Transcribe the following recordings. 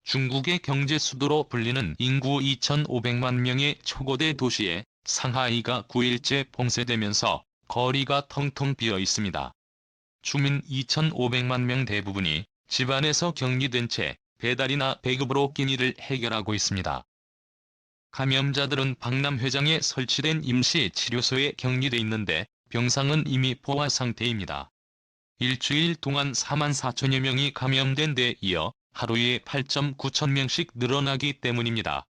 중국의 경제 수도로 불리는 인구 2,500만 명의 초고대 도시에 상하이가 9일째 봉쇄되면서 거리가 텅텅 비어 있습니다. 주민 2,500만 명 대부분이 집안에서 격리된 채 배달이나 배급으로 끼니를 해결하고 있습니다. 감염자들은 박람회장에 설치된 임시 치료소에 격리돼 있는데 병상은 이미 포화 상태입니다. 일주일 동안 4만 4천여 명이 감염된 데 이어 하루에 8.9천 명씩 늘어나기 때문입니다.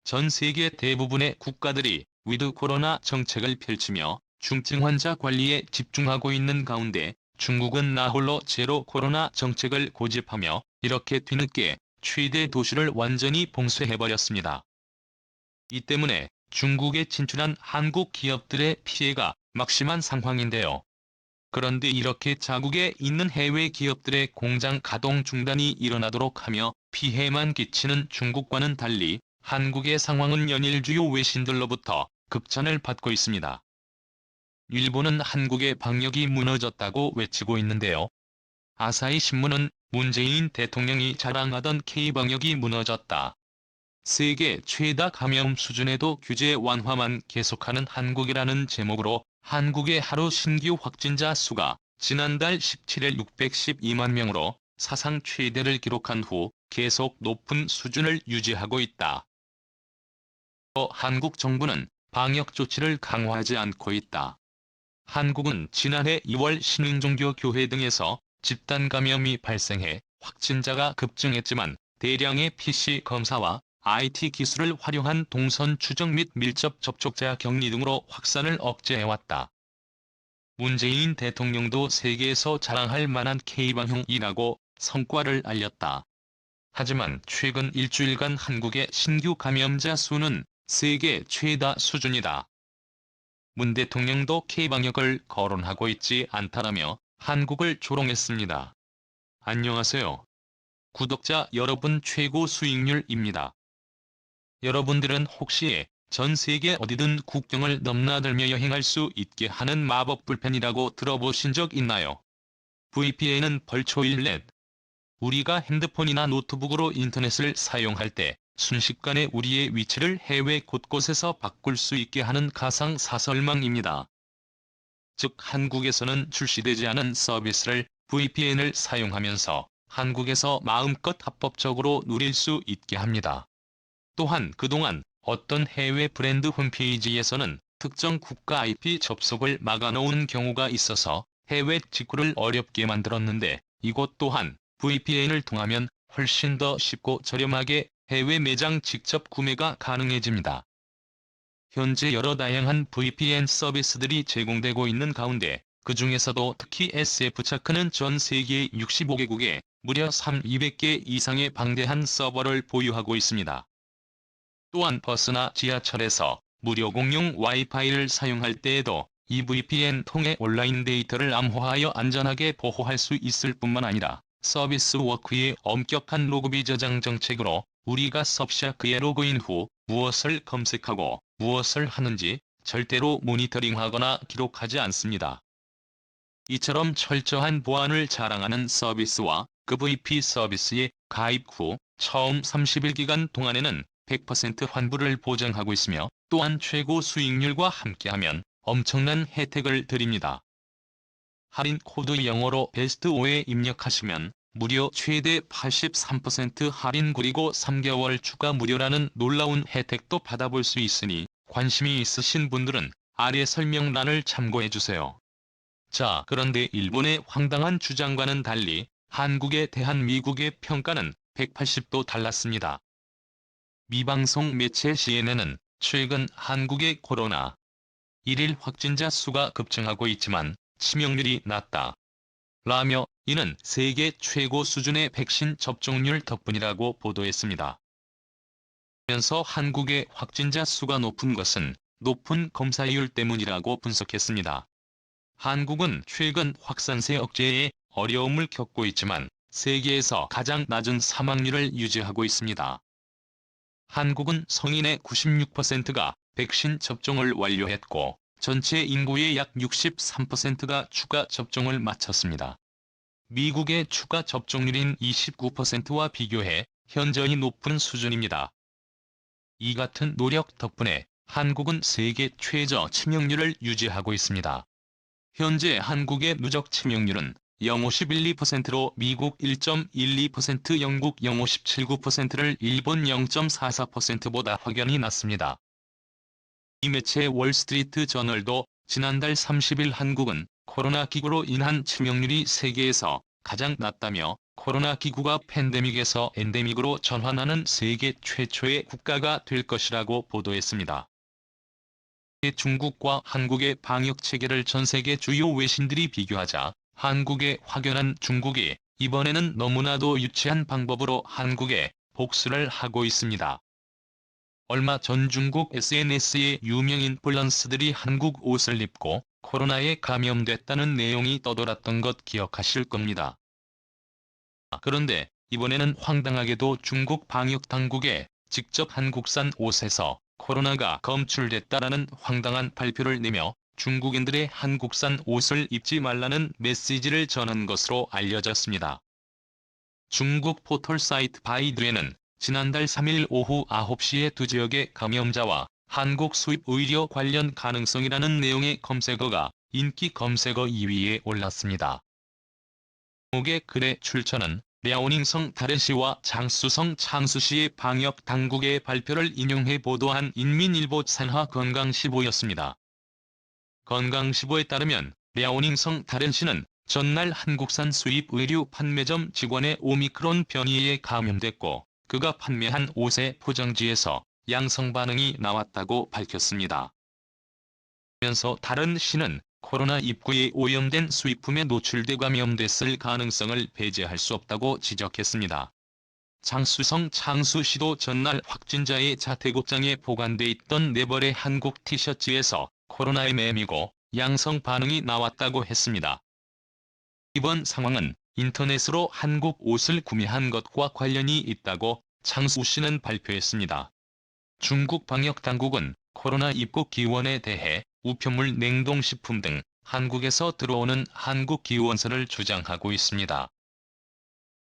전 세계 대부분의 국가들이 위드 코로나 정책을 펼치며 중증 환자 관리에 집중하고 있는 가운데 중국은 나홀로 제로 코로나 정책을 고집하며 이렇게 뒤늦게 최대 도시를 완전히 봉쇄해버렸습니다. 이 때문에 중국에 진출한 한국 기업들의 피해가 막심한 상황인데요. 그런데 이렇게 자국에 있는 해외 기업들의 공장 가동 중단이 일어나도록 하며 피해만 끼치는 중국과는 달리 한국의 상황은 연일 주요 외신들로부터 극찬을 받고 있습니다. 일본은 한국의 방역이 무너졌다고 외치고 있는데요. 아사히 신문은 문재인 대통령이 자랑하던 K방역이 무너졌다. 세계 최다 감염 수준에도 규제 완화만 계속하는 한국이라는 제목으로 한국의 하루 신규 확진자 수가 지난달 17일 612만 명으로 사상 최대를 기록한 후 계속 높은 수준을 유지하고 있다. 또 한국 정부는 방역 조치를 강화하지 않고 있다. 한국은 지난해 2월 신흥종교교회 등에서 집단 감염이 발생해 확진자가 급증했지만 대량의 PCR 검사와 IT 기술을 활용한 동선 추적 및 밀접 접촉자 격리 등으로 확산을 억제해왔다. 문재인 대통령도 세계에서 자랑할 만한 K방역이라고 성과를 알렸다. 하지만 최근 일주일간 한국의 신규 감염자 수는 세계 최다 수준이다. 문 대통령도 K방역을 거론하고 있지 않다라며 한국을 조롱했습니다. 안녕하세요. 구독자 여러분, 최고 수익률입니다. 여러분들은 혹시 전 세계 어디든 국경을 넘나들며 여행할 수 있게 하는 마법 불펜이라고 들어보신 적 있나요? VPN은 벌초일넷. 우리가 핸드폰이나 노트북으로 인터넷을 사용할 때 순식간에 우리의 위치를 해외 곳곳에서 바꿀 수 있게 하는 가상 사설망입니다. 즉 한국에서는 출시되지 않은 서비스를 VPN을 사용하면서 한국에서 마음껏 합법적으로 누릴 수 있게 합니다. 또한 그동안 어떤 해외 브랜드 홈페이지에서는 특정 국가 IP 접속을 막아놓은 경우가 있어서 해외 직구를 어렵게 만들었는데 이곳 또한 VPN을 통하면 훨씬 더 쉽고 저렴하게 해외 매장 직접 구매가 가능해집니다. 현재 여러 다양한 VPN 서비스들이 제공되고 있는 가운데 그 중에서도 특히 SF차크는 전 세계 65개국에 무려 200개 이상의 방대한 서버를 보유하고 있습니다. 또한 버스나 지하철에서 무료 공용 와이파이를 사용할 때에도 이 VPN 통해 온라인 데이터를 암호화하여 안전하게 보호할 수 있을 뿐만 아니라 서비스 워크의 엄격한 로그비 저장 정책으로 우리가 서브샤크에 로그인 후 무엇을 검색하고 무엇을 하는지 절대로 모니터링하거나 기록하지 않습니다. 이처럼 철저한 보안을 자랑하는 서비스와 그 VP 서비스에 가입 후 처음 30일기간 동안에는 100% 환불을 보장하고 있으며 또한 최고 수익률과 함께하면 엄청난 혜택을 드립니다. 할인 코드 영어로 베스트5에 입력하시면 무려 최대 83% 할인 그리고 3개월 추가 무료라는 놀라운 혜택도 받아볼 수 있으니 관심이 있으신 분들은 아래 설명란을 참고해주세요. 자, 그런데 일본의 황당한 주장과는 달리 한국에 대한 미국의 평가는 180도 달랐습니다. 미 방송 매체 CNN은 최근 한국의 코로나 1일 확진자 수가 급증하고 있지만 치명률이 낮다 라며 이는 세계 최고 수준의 백신 접종률 덕분이라고 보도했습니다. 그러면서 한국의 확진자 수가 높은 것은 높은 검사율 때문이라고 분석했습니다. 한국은 최근 확산세 억제에 어려움을 겪고 있지만 세계에서 가장 낮은 사망률을 유지하고 있습니다. 한국은 성인의 96%가 백신 접종을 완료했고 전체 인구의 약 63%가 추가 접종을 마쳤습니다. 미국의 추가 접종률인 29%와 비교해 현저히 높은 수준입니다. 이 같은 노력 덕분에 한국은 세계 최저 치명률을 유지하고 있습니다. 현재 한국의 누적 치명률은 0.512%로 미국 1.12%, 영국 0.579%를 일본 0.44%보다 확연히 낮습니다. 이 매체 월스트리트 저널도 지난달 30일 한국은 코로나 기구로 인한 치명률이 세계에서 가장 낮다며 코로나 기구가 팬데믹에서 엔데믹으로 전환하는 세계 최초의 국가가 될 것이라고 보도했습니다. 중국과 한국의 방역 체계를 전 세계 주요 외신들이 비교하자 한국의 확연한 중국이 이번에는 너무나도 유치한 방법으로 한국에 복수를 하고 있습니다. 얼마 전 중국 SNS에 유명 인플루언서들이 한국 옷을 입고 코로나에 감염됐다는 내용이 떠돌았던 것 기억하실 겁니다. 그런데 이번에는 황당하게도 중국 방역 당국에 직접 한국산 옷에서 코로나가 검출됐다라는 황당한 발표를 내며 중국인들의 한국산 옷을 입지 말라는 메시지를 전한 것으로 알려졌습니다. 중국 포털 사이트 바이두에는 지난달 3일 오후 9시에 두 지역의 감염자와 한국 수입 의료 관련 가능성이라는 내용의 검색어가 인기 검색어 2위에 올랐습니다. 제목의 글의 출처는 랴오닝성 다렌시와 장쑤성 창수시의 방역 당국의 발표를 인용해 보도한 인민일보 산하건강시보였습니다. 건강시보에 따르면 랴오닝성 다렌시는 전날 한국산 수입 의류 판매점 직원의 오미크론 변이에 감염됐고 그가 판매한 옷의 포장지에서 양성 반응이 나왔다고 밝혔습니다. 그러면서 다른 시는 코로나 입구에 오염된 수입품에 노출돼 감염됐을 가능성을 배제할 수 없다고 지적했습니다. 장쑤성 창수시도 전날 확진자의 자택옥장에 보관돼 있던 4벌의 한국 티셔츠에서 코로나에 매미고 양성 반응이 나왔다고 했습니다. 이번 상황은 인터넷으로 한국 옷을 구매한 것과 관련이 있다고 창수시는 발표했습니다. 중국 방역당국은 코로나 입국 기원에 대해 우편물, 냉동식품 등 한국에서 들어오는 한국 기원서를 주장하고 있습니다.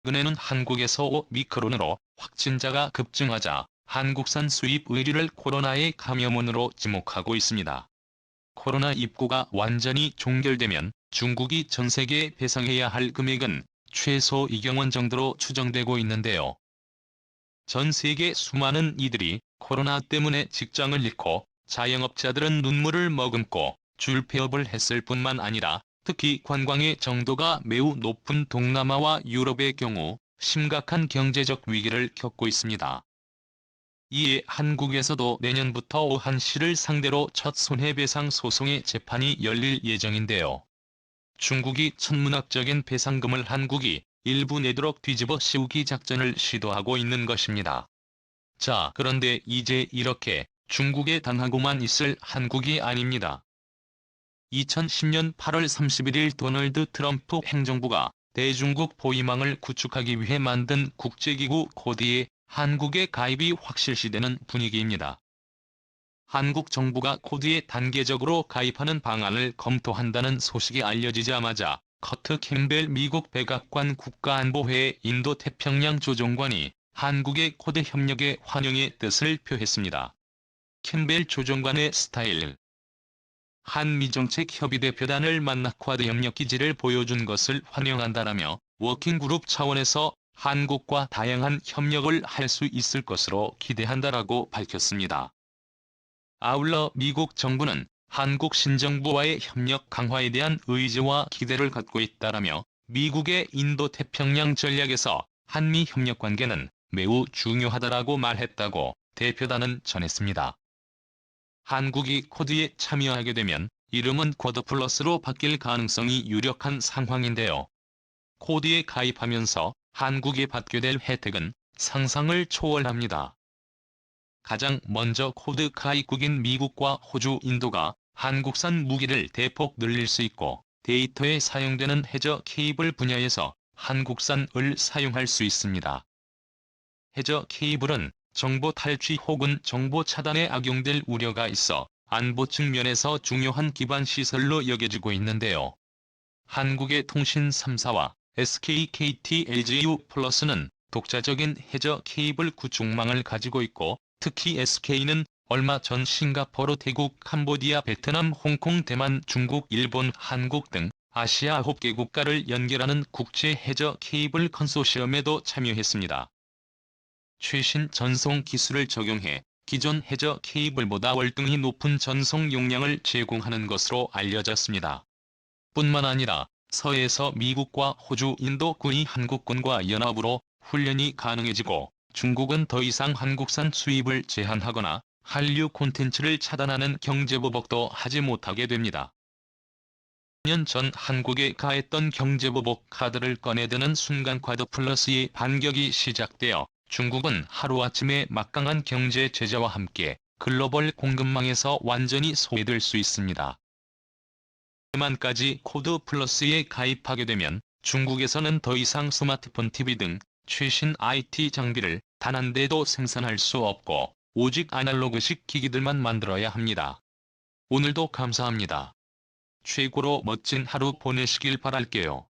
최근에는 한국에서 오미크론으로 확진자가 급증하자 한국산 수입 의류를 코로나의 감염원으로 지목하고 있습니다. 코로나 입구가 완전히 종결되면 중국이 전 세계에 배상해야 할 금액은 최소 2억 원 정도로 추정되고 있는데요. 전 세계 수많은 이들이 코로나 때문에 직장을 잃고 자영업자들은 눈물을 머금고 줄폐업을 했을 뿐만 아니라 특히 관광의 정도가 매우 높은 동남아와 유럽의 경우 심각한 경제적 위기를 겪고 있습니다. 이에 한국에서도 내년부터 오한시를 상대로 첫 손해배상 소송의 재판이 열릴 예정인데요. 중국이 천문학적인 배상금을 한국이 일부 내도록 뒤집어 씌우기 작전을 시도하고 있는 것입니다. 자, 그런데 이제 이렇게 중국에 당하고만 있을 한국이 아닙니다. 2010년 8월 31일 도널드 트럼프 행정부가 대중국 포위망을 구축하기 위해 만든 국제기구 코드에 한국의 가입이 확실시되는 분위기입니다. 한국 정부가 코드에 단계적으로 가입하는 방안을 검토한다는 소식이 알려지자마자 커트 캠벨 미국 백악관 국가안보회의 인도태평양 조정관이 한국의 코드 협력에 환영의 뜻을 표했습니다. 캠벨 조정관의 스타일. 한미정책협의대표단을 만나 쿼드 협력 기지를 보여준 것을 환영한다라며 워킹그룹 차원에서 한국과 다양한 협력을 할 수 있을 것으로 기대한다라고 밝혔습니다. 아울러 미국 정부는 한국 신정부와의 협력 강화에 대한 의지와 기대를 갖고 있다라며 미국의 인도태평양 전략에서 한미 협력 관계는 매우 중요하다라고 말했다고 대표단은 전했습니다. 한국이 코드에 참여하게 되면 이름은 쿼드 플러스로 바뀔 가능성이 유력한 상황인데요. 코드에 가입하면서 한국이 받게 될 혜택은 상상을 초월합니다. 가장 먼저 코드 가입국인 미국과 호주, 인도가 한국산 무기를 대폭 늘릴 수 있고 데이터에 사용되는 해저 케이블 분야에서 한국산을 사용할 수 있습니다. 해저 케이블은 정보 탈취 혹은 정보 차단에 악용될 우려가 있어 안보 측면에서 중요한 기반 시설로 여겨지고 있는데요. 한국의 통신 3사와 SK, KT, LGU+는 독자적인 해저 케이블 구축망을 가지고 있고, 특히 SK는 얼마 전 싱가포르, 태국, 캄보디아, 베트남, 홍콩, 대만, 중국, 일본, 한국 등 아시아 9개 국가를 연결하는 국제 해저 케이블 컨소시엄에도 참여했습니다. 최신 전송 기술을 적용해 기존 해저 케이블보다 월등히 높은 전송 용량을 제공하는 것으로 알려졌습니다. 뿐만 아니라 서해에서 미국과 호주, 인도, 구이 한국군과 연합으로 훈련이 가능해지고, 중국은 더 이상 한국산 수입을 제한하거나 한류 콘텐츠를 차단하는 경제보복도 하지 못하게 됩니다. 2년 전 한국에 가했던 경제보복 카드를 꺼내드는 순간 쿼드 플러스의 반격이 시작되어 중국은 하루아침에 막강한 경제 제재와 함께 글로벌 공급망에서 완전히 소외될 수 있습니다. 대만까지 쿼드 플러스에 가입하게 되면 중국에서는 더 이상 스마트폰, TV 등 최신 IT 장비를 단 한 대도 생산할 수 없고 오직 아날로그식 기기들만 만들어야 합니다. 오늘도 감사합니다. 최고로 멋진 하루 보내시길 바랄게요.